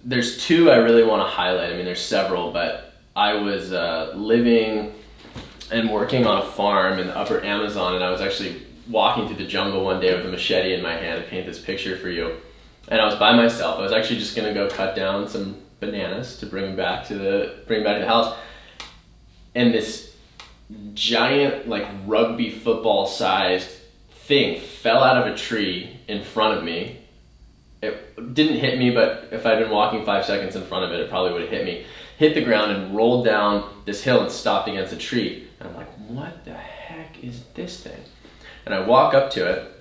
there's two I really want to highlight. I mean, there's several, but I was living and working on a farm in the upper Amazon, and I was actually walking through the jungle one day with a machete in my hand to paint this picture for you. And I was by myself. I was actually just gonna go cut down some bananas to bring back to the house. And this giant, like rugby football sized thing fell out of a tree in front of me. It didn't hit me, but if I'd been walking 5 seconds in front of it, it probably would have hit me. Hit the ground and rolled down this hill and stopped against a tree. And I'm like, what the heck is this thing? And I walk up to it,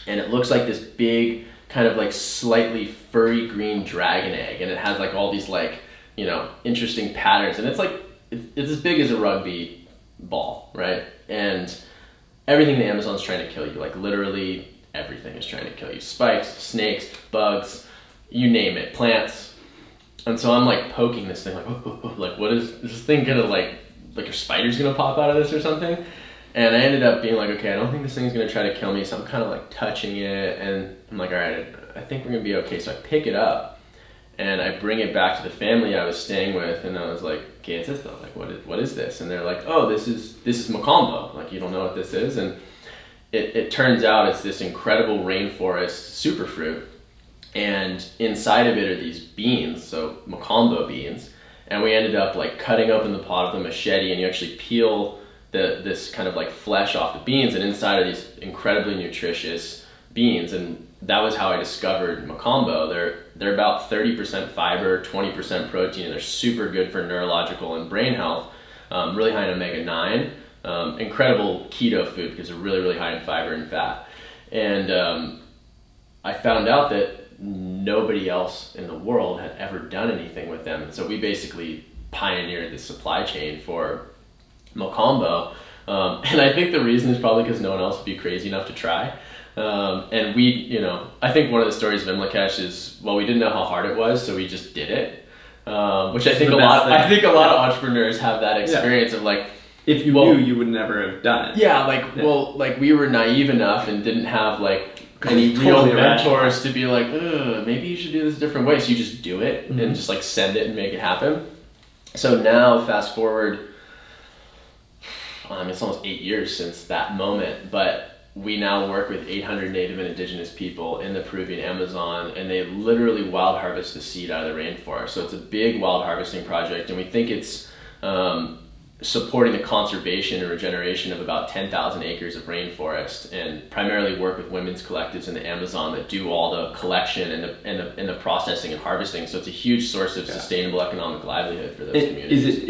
and it looks like this big, kind of like slightly furry green dragon egg, and it has like all these like, you know, interesting patterns, and it's like, it's as big as a rugby ball, right? And everything in the Amazon's trying to kill you, like literally everything is trying to kill you. Spikes, snakes, bugs, you name it, plants. And so I'm like poking this thing, like, like what is this thing gonna like a spider's gonna pop out of this or something? And I ended up being like, okay, I don't think this thing's gonna try to kill me, so I'm kind of like touching it, and I'm like, all right, I think we're gonna be okay. So I pick it up, and I bring it back to the family I was staying with, and I was like, okay, it's this though, like, what is this? And they're like, oh, this is Macambo, like, you don't know what this is? And it turns out it's this incredible rainforest superfruit, and inside of it are these beans, so Macambo beans, and we ended up like cutting open the pod with a machete, and you actually peel this kind of like flesh off the beans, and inside are these incredibly nutritious beans. And that was how I discovered Macambo. They're about 30% fiber, 20% protein, and they're super good for neurological and brain health. Really high in omega-9. Incredible keto food because they're really, really high in fiber and fat. And I found out that nobody else in the world had ever done anything with them. So we basically pioneered the supply chain for Macambo, and I think the reason is probably because no one else would be crazy enough to try. And we, you know, I think one of the stories of Imlakesh is, well, we didn't know how hard it was, so we just did it. Which I think a lot of entrepreneurs have that experience of like, if you knew, you would never have done it. Yeah, like, well, like we were naive enough and didn't have like any real mentors to be like, maybe you should do this a different way. So you just do it and just like send it and make it happen. So now fast forward, it's almost 8 years since that moment, but we now work with 800 native and indigenous people in the Peruvian Amazon, and they literally wild harvest the seed out of the rainforest. So it's a big wild harvesting project, and we think it's supporting the conservation and regeneration of about 10,000 acres of rainforest, and primarily work with women's collectives in the Amazon that do all the collection and the processing and harvesting. So it's a huge source of sustainable economic livelihood for those communities.